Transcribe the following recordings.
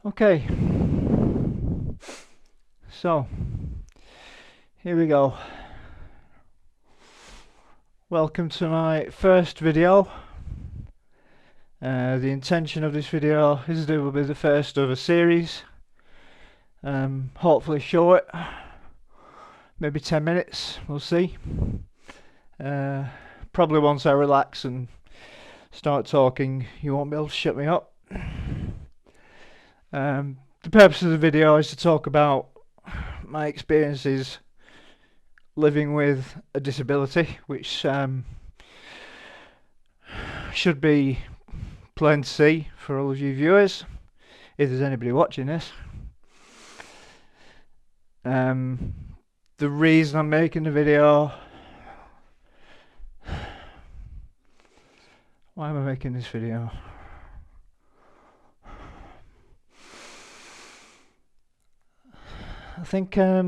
Okay, so here we go. Welcome to my first video. The intention of this video is that it will be the first of a series. Hopefully short, maybe 10 minutes, we'll see. Probably once I relax and start talking, you won't be able to shut me up. The purpose of the video is to talk about my experiences living with a disability, which should be plain to see for all of you viewers, if there's anybody watching this. The reason I'm making the video, why am I making this video? I think I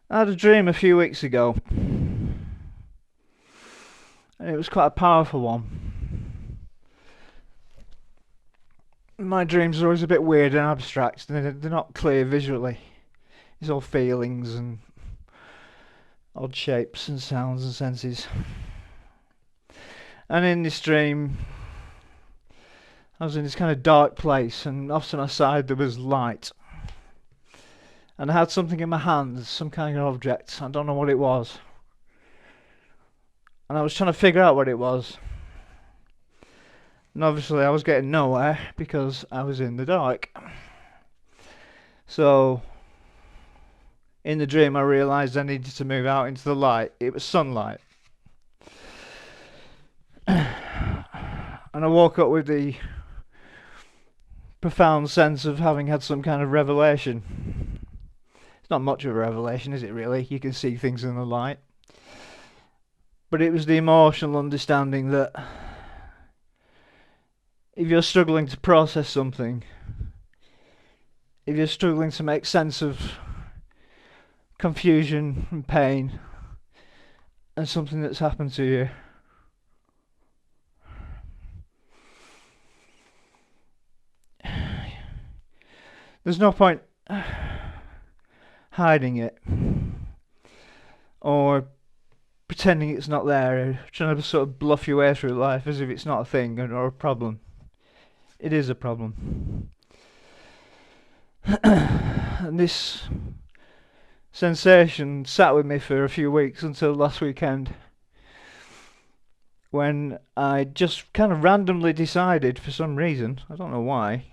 had a dream a few weeks ago, and it was quite a powerful one. My dreams are always a bit weird and abstract, they're not clear visually. It's all feelings and odd shapes and sounds and senses. And in this dream, I was in this kind of dark place, and off to my side there was light. And I had something in my hands, some kind of object. I don't know what it was. And I was trying to figure out what it was. And obviously I was getting nowhere because I was in the dark. So in the dream I realised I needed to move out into the light. It was sunlight. And I woke up with the profound sense of having had some kind of revelation. It's not much of a revelation, is it really? You can see things in the light. But it was the emotional understanding that if you're struggling to process something, if you're struggling to make sense of confusion and pain and something that's happened to you, there's no point hiding it or pretending it's not there, or trying to sort of bluff your way through life as if it's not a thing or a problem. It is a problem. And this sensation sat with me for a few weeks until last weekend, when I just kind of randomly decided, for some reason, I don't know why,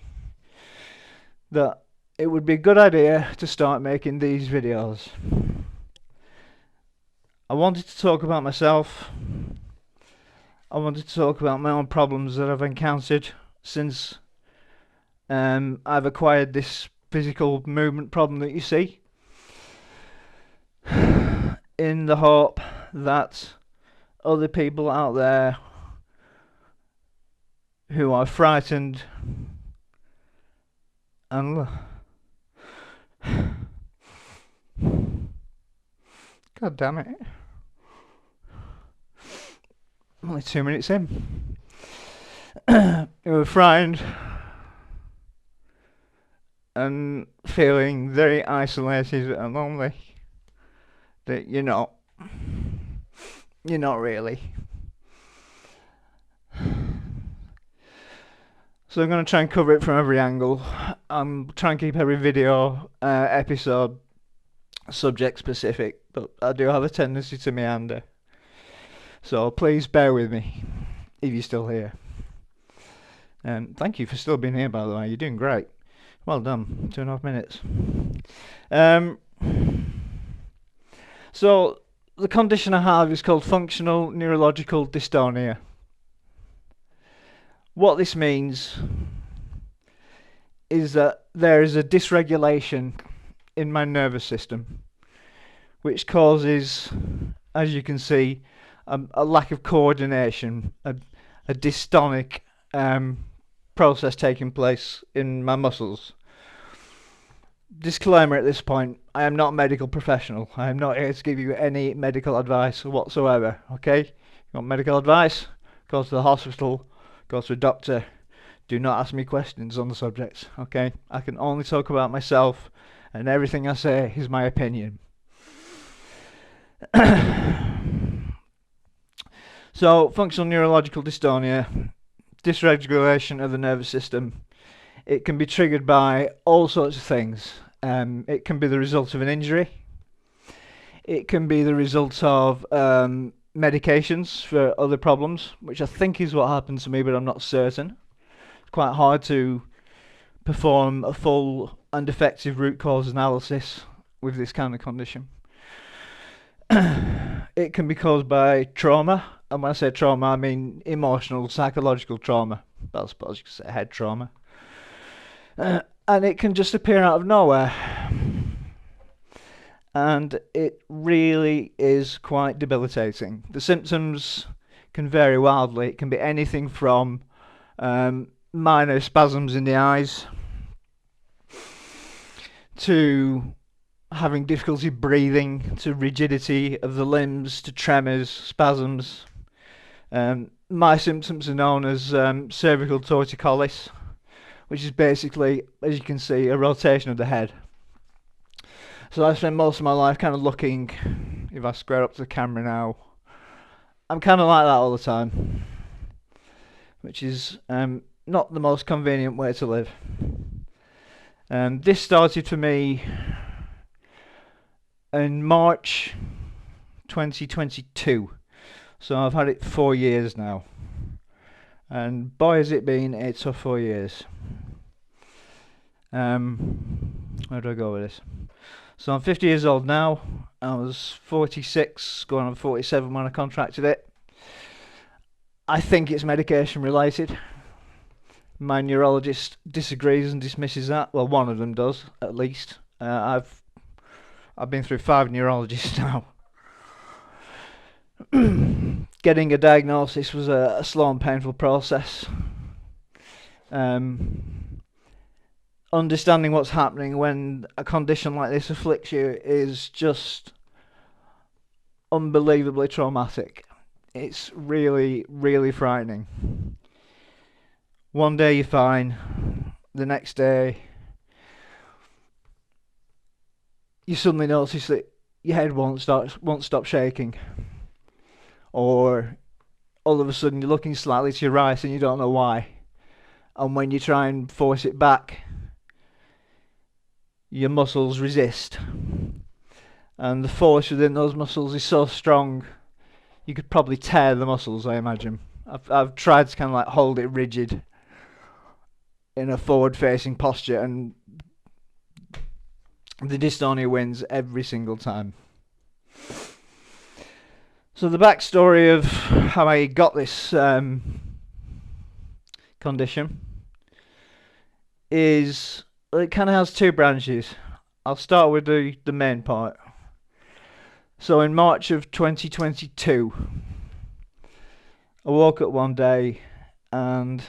that it would be a good idea to start making these videos. I wanted to talk about myself. I wanted to talk about my own problems that I've encountered since I've acquired this physical movement problem that you see, in the hope that other people out there who are frightened and God damn it, I'm only 2 minutes in. Who are frightened and feeling very isolated and lonely, that you're not really. So I'm going to try and cover it from every angle. I'm trying to keep every video episode subject specific, but I do have a tendency to meander. So please bear with me if you're still here. And thank you for still being here, by the way. You're doing great. Well done. 2.5 minutes. So the condition I have is called functional neurological dystonia. What this means is that there is a dysregulation in my nervous system, which causes, as you can see, a lack of coordination, a dystonic process taking place in my muscles. Disclaimer at this point, I am not a medical professional. I am not here to give you any medical advice whatsoever, okay? You want medical advice? Go to the hospital, go to a doctor. Do not ask me questions on the subject, okay? I can only talk about myself, and everything I say is my opinion. So, functional neurological dystonia, dysregulation of the nervous system. It can be triggered by all sorts of things. It can be the result of an injury. It can be the result of medications for other problems, which I think is what happened to me, but I'm not certain. It's quite hard to perform a full and effective root cause analysis with this kind of condition. It can be caused by trauma, and when I say trauma, I mean emotional, psychological trauma. I suppose you could say head trauma. And it can just appear out of nowhere. And it really is quite debilitating. The symptoms can vary wildly. It can be anything from minor spasms in the eyes to having difficulty breathing, to rigidity of the limbs, to tremors, spasms. My symptoms are known as cervical torticollis, which is basically, as you can see, a rotation of the head. So I spend most of my life kind of looking, if I square up to the camera now, I'm kind of like that all the time, which is not the most convenient way to live. This started for me in March 2022, so I've had it 4 years now, and boy has it been a tough 4 years. Where do I go with this? So I'm 50 years old now. I was 46, going on 47 when I contracted it. I think it's medication related. My neurologist disagrees and dismisses that. Well, one of them does, at least. I've been through 5 neurologists now. Getting a diagnosis was a slow and painful process. Understanding what's happening when a condition like this afflicts you is just unbelievably traumatic. It's really, really frightening. One day you're fine, the next day you suddenly notice that your head won't stop shaking, or all of a sudden you're looking slightly to your right and you don't know why, and when you try and force it back, your muscles resist, and the force within those muscles is so strong you could probably tear the muscles, I imagine. I've tried to kind of like hold it rigid in a forward facing posture, and the dystonia wins every single time. So the backstory of how I got this condition is, it kind of has 2 branches. I'll start with the main part. So in March of 2022, I woke up one day and,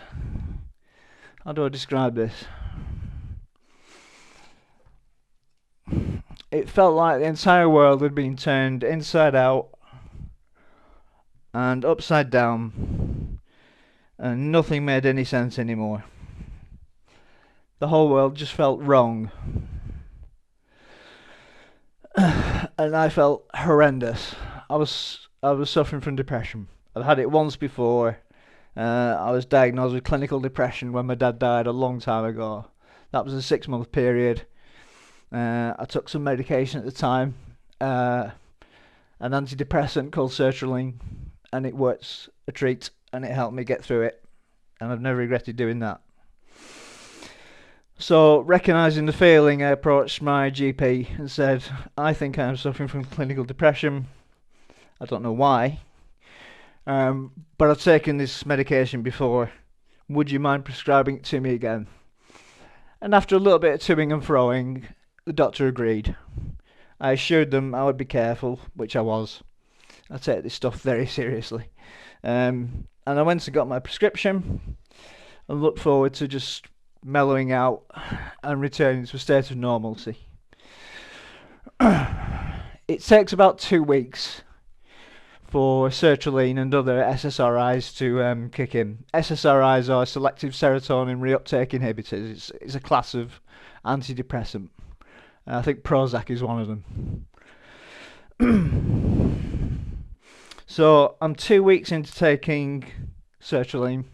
how do I describe this? It felt like the entire world had been turned inside out and upside down, and nothing made any sense anymore. The whole world just felt wrong. And I felt horrendous. I was suffering from depression. I'd had it once before. I was diagnosed with clinical depression when my dad died a long time ago. That was a 6-month period. I took some medication at the time, an antidepressant called sertraline, and it works a treat, and it helped me get through it, and I've never regretted doing that. So, recognising the feeling, I approached my GP and said, I think I'm suffering from clinical depression. I don't know why, but I've taken this medication before. Would you mind prescribing it to me again? And after a little bit of toing and froing, the doctor agreed. I assured them I would be careful, which I was. I take this stuff very seriously. And I went and got my prescription and looked forward to just mellowing out and returning to a state of normalcy. It takes about 2 weeks for sertraline and other SSRIs to kick in. SSRIs are selective serotonin reuptake inhibitors. It's a class of antidepressant. I think Prozac is one of them. So I'm 2 weeks into taking sertraline,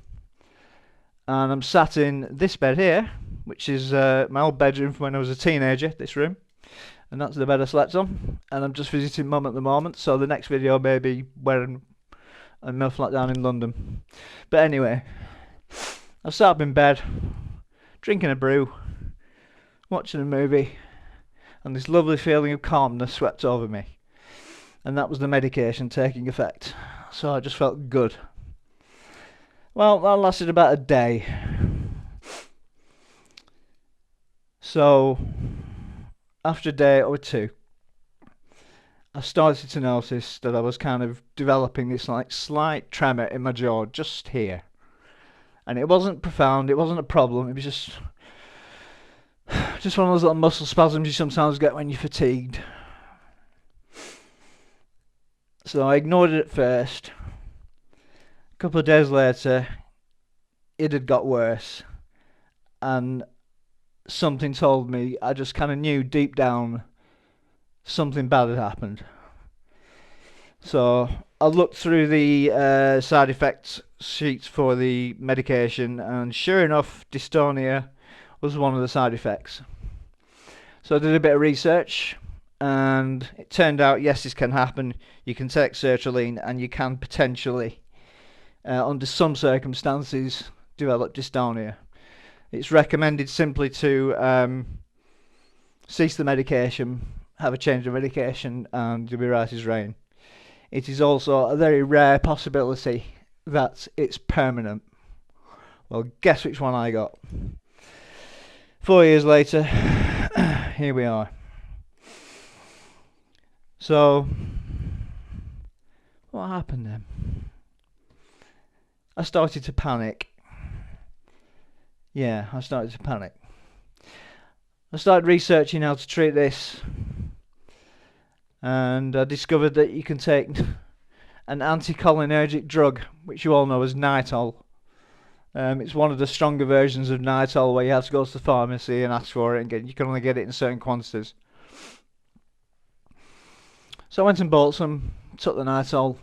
and I'm sat in this bed here, which is my old bedroom from when I was a teenager, this room. And that's the bed I slept on, and I'm just visiting Mum at the moment, so the next video may be where I'm in my flat down in London. But anyway, I've sat up in bed, drinking a brew, watching a movie, and this lovely feeling of calmness swept over me. And that was the medication taking effect, so I just felt good. Well, that lasted about a day. So after a day or two, I started to notice that I was kind of developing this like slight tremor in my jaw just here. And it wasn't profound, it wasn't a problem, it was just one of those little muscle spasms you sometimes get when you're fatigued. So I ignored it at first. A couple of days later, it had got worse, and something told me, I just kind of knew deep down something bad had happened. So I looked through the side effects sheets for the medication, and sure enough, dystonia was one of the side effects. So I did a bit of research, and it turned out, yes, this can happen. You can take sertraline, and you can potentially, under some circumstances, develop dystonia. It's recommended simply to cease the medication, have a change of medication, and you'll be right as rain. It is also a very rare possibility that it's permanent. Well, guess which one I got? 4 years later, here we are. So, what happened then? I started to panic. Yeah, I started to panic. I started researching how to treat this, and I discovered that you can take an anticholinergic drug, which you all know as Nitol. It's one of the stronger versions of Nitol, where you have to go to the pharmacy and ask for it, and you can only get it in certain quantities. So I went and bought some, took the Nitol,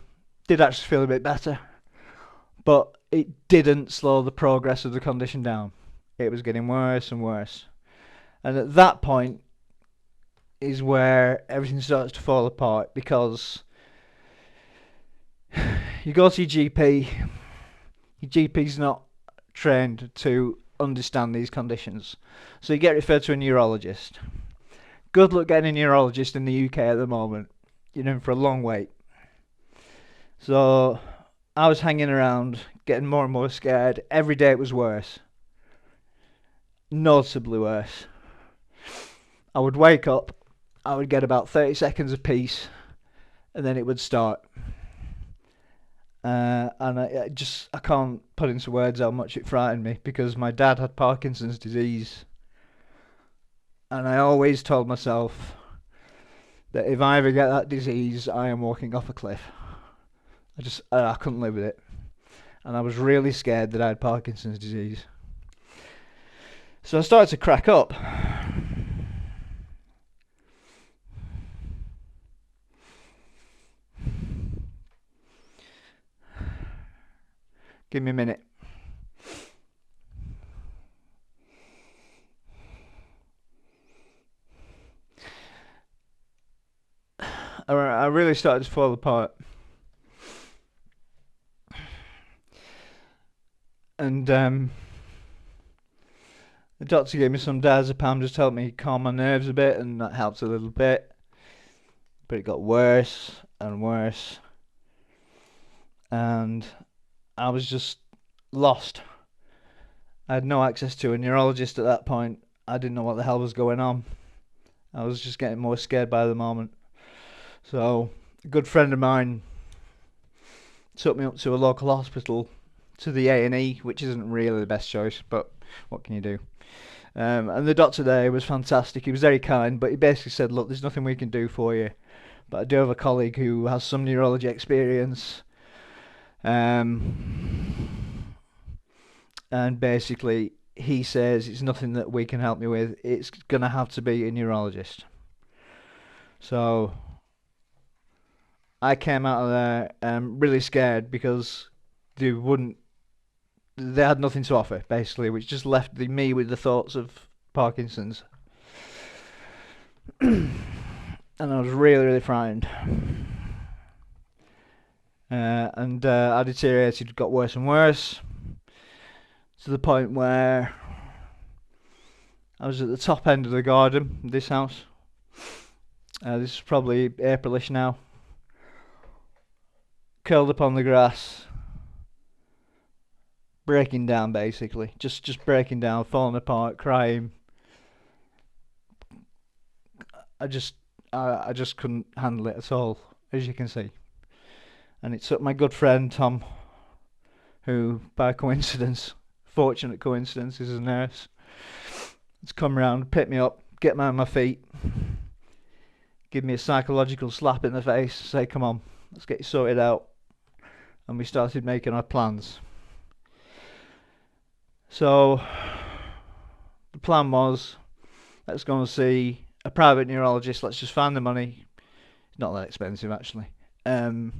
did actually feel a bit better, but it didn't slow the progress of the condition down. It was getting worse and worse. And at that point is where everything starts to fall apart, because you go to your GP's not trained to understand these conditions. So you get referred to a neurologist. Good luck getting a neurologist in the UK at the moment. You're in for a long wait. So I was hanging around, getting more and more scared. Every day it was worse. Noticeably worse. I would wake up, I would get about 30 seconds of peace, and then it would start. And I can't put into words how much it frightened me, because my dad had Parkinson's disease, and I always told myself that if I ever get that disease, I am walking off a cliff. I couldn't live with it, and I was really scared that I had Parkinson's disease. So I started to crack up. Give me a minute. I really started to fall apart. And the doctor gave me some diazepam, just helped me calm my nerves a bit, and that helped a little bit. But it got worse and worse. And I was just lost. I had no access to a neurologist at that point. I didn't know what the hell was going on. I was just getting more scared by the moment. So a good friend of mine took me up to a local hospital to the A&E, which isn't really the best choice, but what can you do? And the doctor there was fantastic. He was very kind, but he basically said, look, there's nothing we can do for you, but I do have a colleague who has some neurology experience, and basically he says it's nothing that we can help you with. It's gonna have to be a neurologist. So I came out of there really scared because they had nothing to offer, basically, which just left me with the thoughts of Parkinson's. And I was really, really frightened. And I deteriorated, got worse and worse, to the point where I was at the top end of the garden, this house. This is probably Aprilish now. Curled up on the grass, breaking down, basically. Just breaking down, falling apart, crying. I just couldn't handle it at all, as you can see. And it took my good friend Tom, who by coincidence, fortunate coincidence, is a nurse, to come round, pick me up, get me on my feet, give me a psychological slap in the face, say, come on, let's get you sorted out. And we started making our plans. So the plan was, let's go and see a private neurologist, let's just find the money, it's not that expensive actually, get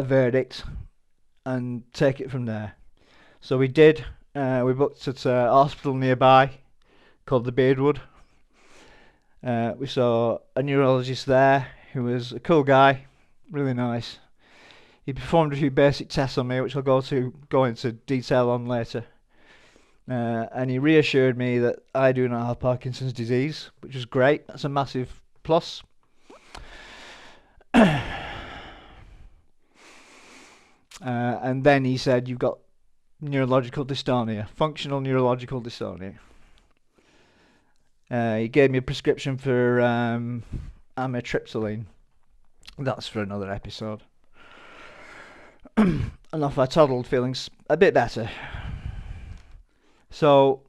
a verdict and take it from there. So we did. We booked at a hospital nearby called the Beardwood. We saw a neurologist there who was a cool guy, really nice. He performed a few basic tests on me, which I'll go into detail on later. And he reassured me that I do not have Parkinson's disease, which was great. That's a massive plus. And then he said, you've got neurological dystonia, functional neurological dystonia. He gave me a prescription for amitriptyline. That's for another episode. And off I toddled, feeling a bit better. So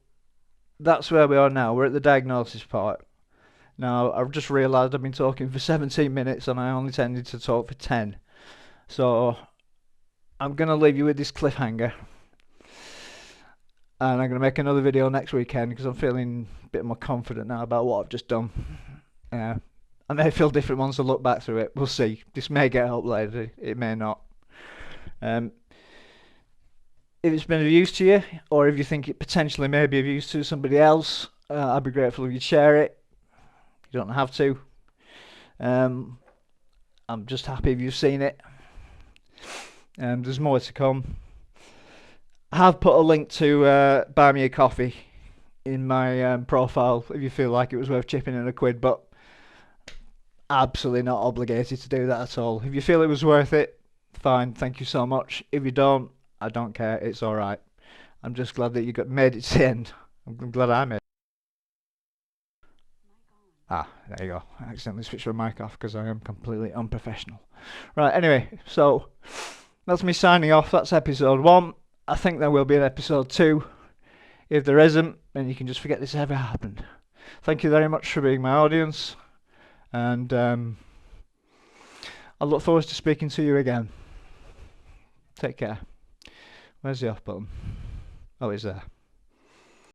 that's where we are now. We're at the diagnosis part. Now, I've just realised I've been talking for 17 minutes and I only intended to talk for 10. So I'm going to leave you with this cliffhanger. And I'm going to make another video next weekend because I'm feeling a bit more confident now about what I've just done. I may feel different once I look back through it. We'll see. This may get uploaded. It may not. If it's been of use to you, or if you think it potentially may be of use to somebody else, I'd be grateful if you'd share it. You don't have to. I'm just happy if you've seen it. There's more to come. I have put a link to buy me a coffee in my profile if you feel like it was worth chipping in a quid, but absolutely not obligated to do that at all. If you feel it was worth it, fine, thank you so much. If you don't, I don't care, it's alright. I'm just glad that you made it to the end. I'm glad I made it. There you go. I accidentally switched my mic off because I am completely unprofessional. Right, anyway, so that's me signing off. That's episode 1. I think there will be an episode 2. If there isn't, then you can just forget this ever happened. Thank you very much for being my audience, and I look forward to speaking to you again. Take care. Where's the off button? Oh, it's there.